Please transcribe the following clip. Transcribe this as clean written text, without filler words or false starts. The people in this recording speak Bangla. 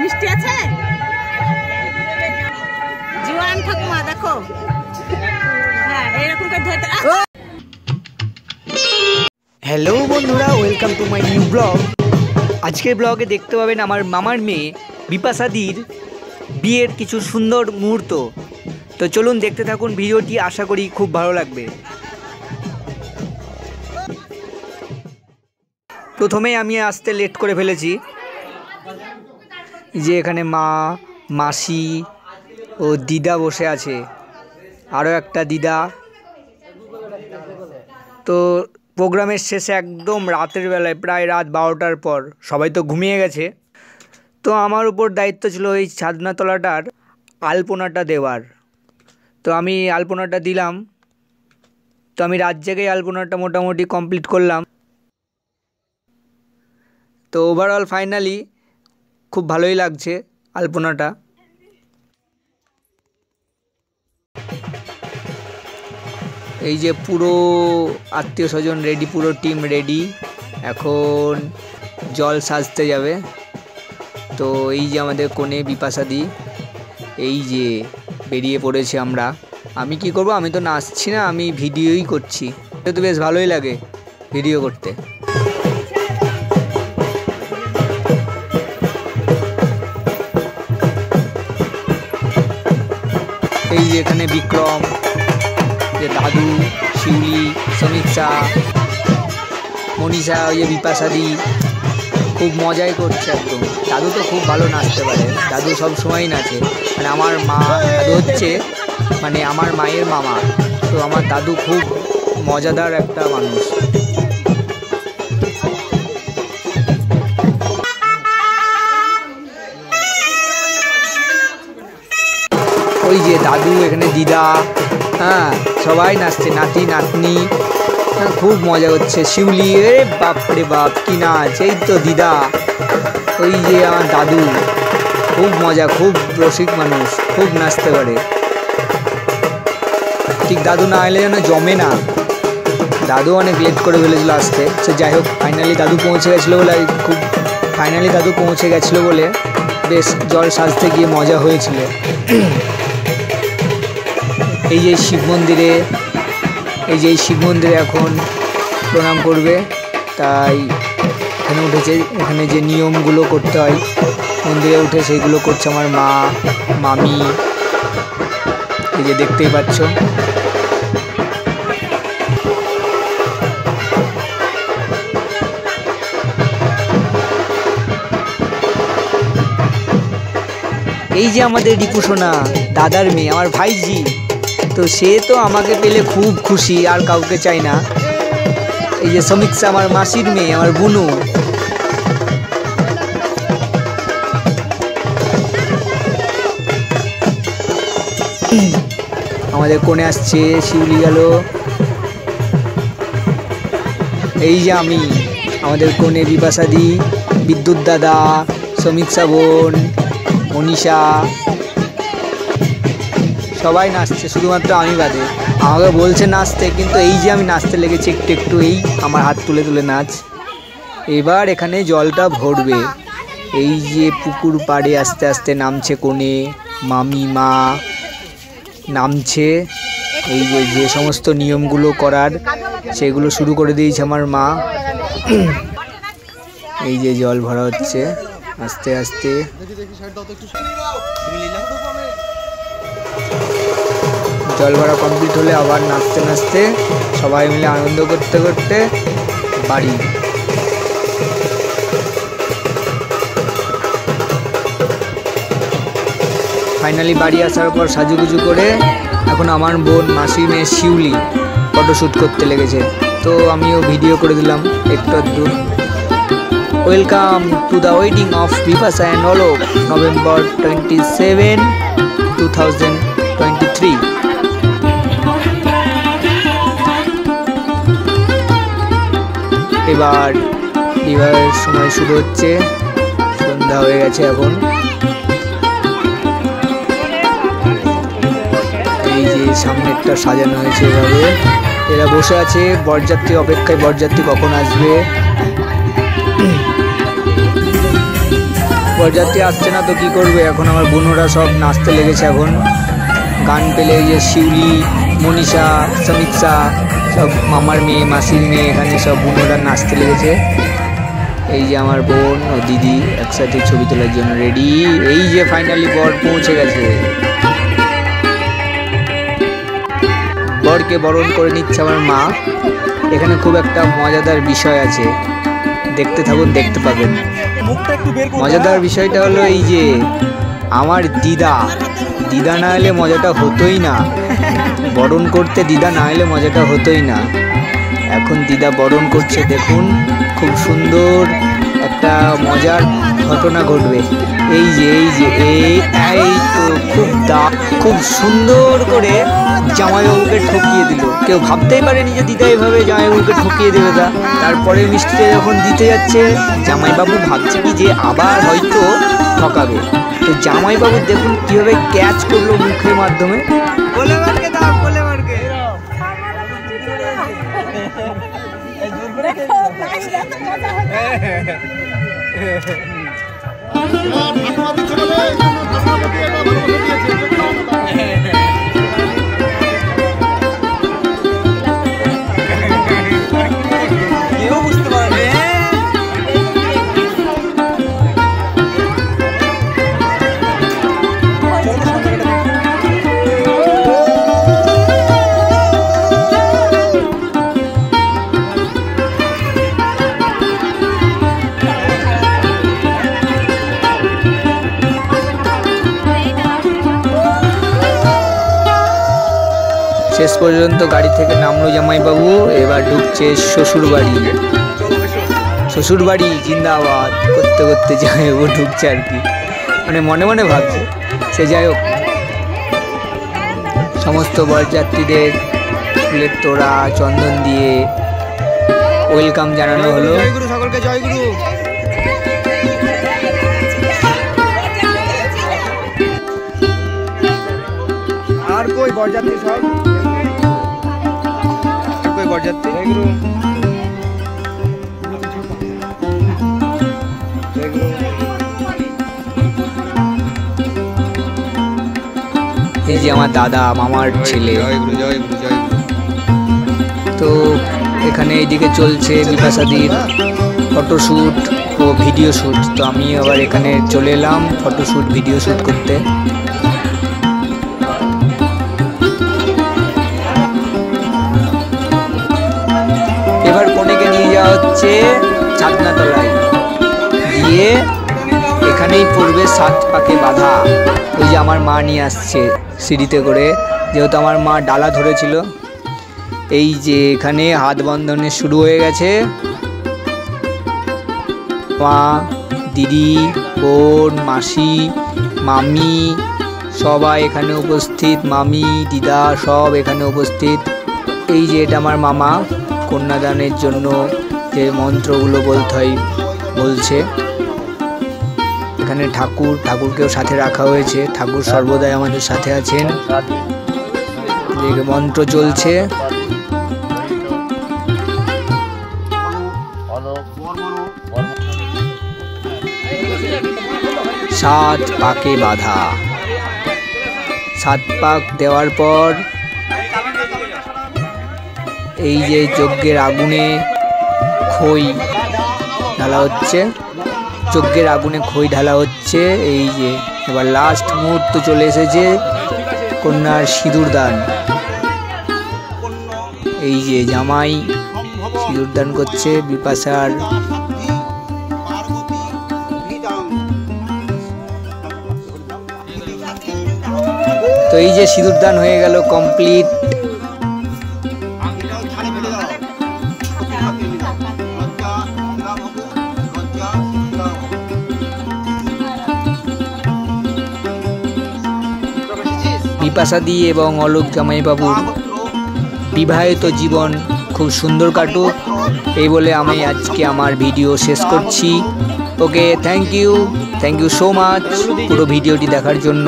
মিষ্টি আছে জোয়ান ঠাকুমা দেখো। হ্যাঁ এরকম করে ধরতে। হ্যালো বন্ধুরা, welcome to my new blog. আজকের ব্লগে দেখতে পাবেন আমার মামার মেয়ে বিপাশাদির বিয়ের কিছু সুন্দর মুহূর্ত। তো চলুন দেখতে থাকুন ভিডিওটি, আশা করি খুব ভালো লাগবে। প্রথমেই আমি আসতে লেট করে ফেলেছি, যে এখানে মা, মাসি ও দিদা বসে আছে, আরও একটা দিদা। তো প্রোগ্রামের শেষে একদম রাতের বেলায়, প্রায় রাত 12টার পর, সবাই তো ঘুমিয়ে গেছে। তো আমার উপর দায়িত্ব ছিল এই ছাদনাতলাটার আলপনাটা দেওয়ার। তো আমি আলপনাটা দিলাম। তো আমি রাত জেগেই আলপনাটা মোটামুটি কমপ্লিট করলাম। তো ওভারঅল ফাইনালি খুব ভালোই লাগছে আলপনাটা। এই যে পুরো আত্মীয় স্বজন রেডি, পুরো টিম রেডি, এখন জল সাজতে যাবে। তো এই যে আমাদের কনে বিপাশাদি, এই যে বেরিয়ে পড়েছে আমরা। আমি কি করব, আমি তো নাচছি না, আমি ভিডিওই করছি। এটা তো বেশ ভালোই লাগে ভিডিও করতে। এই যে এখানে বিক্রম, যে দাদু, শিউলি, সমীক্ষা, মনীষা, ওই যে বিপাশাদি খুব মজাই করছে একদম। দাদু তো খুব ভালো নাচতে পারে, দাদু সব সময়ই নাচে। মানে আমার মা, দাদু হচ্ছে মানে আমার মায়ের মামা। তো আমার দাদু খুব মজাদার একটা মানুষ। ওই যে দাদু, এখানে দিদা, হ্যাঁ সবাই নাচছে, নাতি নাতনি, খুব মজা হচ্ছে। শিউলি, এ বাপরে বাপ কি নাচ! এই তো দিদা, ওই যে আমার দাদু, খুব মজা, খুব রসিক মানুষ, খুব নাচতে পারে। ঠিক দাদু না এলে যেন জমে না। দাদু অনেক লেট করে ফেলেছিল আসতে। সে যাই হোক, ফাইনালি দাদু পৌঁছে গেছিলো বলে, বেশ জল সাজতে গিয়ে মজা হয়েছিল। এই যে শিব মন্দিরে, এখন প্রণাম করবে, তাই এখানে উঠেছে। এখানে যে নিয়মগুলো করতে হয় মন্দিরে উঠে, সেইগুলো করছে আমার মা, মামি। এই যে দেখতেই পাচ্ছ। এই যে আমাদের রিপু সোনা, দাদার মেয়ে, আমার ভাইজি। তো সে তো আমাকে পেলে খুব খুশি, আর কাউকে চাই না। এই যে সমীক্ষা, আমার মাসির মেয়ে, আমার বুনু। আমাদের কোণে আসছে, শিউলি গেল। এই যে আমি, আমাদের কোণে বিপাশাদি, বিদ্যুৎ দাদা, সমীক্ষা বোন, মনীষা, সবাই নাচছে, শুধুমাত্র আমি বাদে। আমাকে বলছে নাচতে, কিন্তু এই যে আমি নাচতে লেগেছি একটু, এই আমার হাত তুলে তুলে নাচ। এবার এখানে জলটা ভরবে। এই যে পুকুর পাড়ে আস্তে আস্তে নামছে কোণে, মামি, মা নামছে। এই যে সমস্ত নিয়মগুলো করার, সেগুলো শুরু করে দিয়েছে আমার মা। এই যে জল ভরা হচ্ছে আস্তে আস্তে। জল ভরা কমপ্লিট হলে আবার নাচতে নাচতে, সবাই মিলে আনন্দ করতে করতে বাড়ি। ফাইনালি বাড়ি আসার পর সাজুগুজু করে এখন আমার বোন, মাসির মেয়ে শিউলি ফটোশ্যুট করতে লেগেছে। তো আমিও ভিডিও করে দিলাম একটু আধটু। Welcome to the wedding of Bipasha and Alok, November 27, 2023। এবার বিবাহের সময় শুরু হচ্ছে, সন্ধ্যা হয়ে গেছে এখন। এই যে সামনেরটা সাজানো হয়েছে এভাবে, এরা বসে আছে বরযাত্রী অপেক্ষায়, বরযাত্রী কখন আসবে। বরযাত্রী আসছে না তো কি করবে, এখন আমার বোনরা সব নাচতে লেগেছে। এখন গান পেলে এই যে শিউলি, মনীষা, সমীক্ষা, সব মামার মেয়ে, মাসির মেয়ে, এখানে সব বোনরা নাচতে লেগেছে। এই যে আমার বোন ও দিদি একসাথে ছবি তোলার জন্য রেডি। এই যে ফাইনালি বর পৌঁছে গেছে, বরকে বরণ করে নিচ্ছে আমার মা। এখানে খুব একটা মজাদার বিষয় আছে, দেখতে থাকুন, দেখতে পাবেন। মজাদার বিষয়টা হলো এই যে আমার দিদা না এলে মজাটা হতোই না, বরণ করতে দিদা না এলে মজাটা হতোই না। এখন দিদা বরণ করছে, দেখুন খুব সুন্দর একটা মজার ঘটনা ঘটবে। এই তো খুব সুন্দর করে জামাইবাবুকে ঠকিয়ে দিল। কেউ ভাবতেই পারেনি যে দিদা এভাবে জামাইবাবুকে ঠকিয়ে দেবে। তারপরে মিষ্টিটা যখন দিতে যাচ্ছে, জামাইবাবু ভাবছে কি যে আবার হয়তো ঠকাবে। তো জামাইবাবু দেখুন কিভাবে ক্যাচ করলো মুখের মাধ্যমে। শেষ পর্যন্ত গাড়ি থেকে নামলো জামাইবাবু, এবার ঢুকছে শ্বশুরবাড়ি জিন্দাবাদ করতে করতে জামাইবাবু ঢুকছে আর কি, মানে মনে মনে ভাবছে। সে যাই হোক, সমস্ত বরযাত্রীদের ফুলের তোড়া চন্দন দিয়ে ওয়েলকাম জানানো হলো। জয়গুরু, সকলকে জয়গুরু। আর কই বরযাত্রী সব, কই বরযাত্রী? জয়গুরু। এই যে আমার দাদা, মামার ছেলে। জয়গুরু জয়গুরু জয়গুরু। তো এখানে এইদিকে চলছে বিপাশাদির ফটোশ্যুট ও ভিডিও শ্যুট। তো আমি আবার এখানে চলে এলাম ফটোশ্যুট ভিডিও শ্যুট করতে। এবার কনেকে নিয়ে যাওয়া হচ্ছে ছাদনাতলায়, গিয়ে এখানেই পড়বে 7 পাকে বাঁধা। ওই যে আমার মা নিয়ে আসছে সিঁড়িতে করে, যেহেতু আমার মা ডালা ধরেছিল। এই যে এখানে হাত বন্ধনে শুরু হয়ে গেছে। মা, দিদি, বোন, মাসি, মামি সবাই এখানে উপস্থিত, মামি, দিদা সব এখানে উপস্থিত। এই যে এটা আমার মামা, কন্যাদানের জন্য যে মন্ত্রগুলো বলতে হয় বলছে। এখানে ঠাকুরকেও সাথে রাখা হয়েছে, ঠাকুর সর্বদাই আমাদের সাথে আছেন। মন্ত্র চলছে। 7 পাকে বাঁধা। 7 পাক দেওয়ার পর এই যে যজ্ঞের আগুনে খই ঢালা হচ্ছে, যজ্ঞের আগুনে খই ঢালা হচ্ছে। এই যে এবার লাস্ট মুহূর্ত চলে এসেছে, কন্যার সিঁদুর দান। এই যে জামাই সিঁদুর দান করছে বিপাশার। তো এই যে সিঁদুর দান হয়ে গেল কমপ্লিট। বিপাশাদি এবং অলোক জামাইবাবুর বিবাহিত জীবন খুব সুন্দর কাটুক, এই বলে আমি আজকে আমার ভিডিও শেষ করছি। ওকে, থ্যাংক ইউ সো মাচ পুরো ভিডিওটি দেখার জন্য।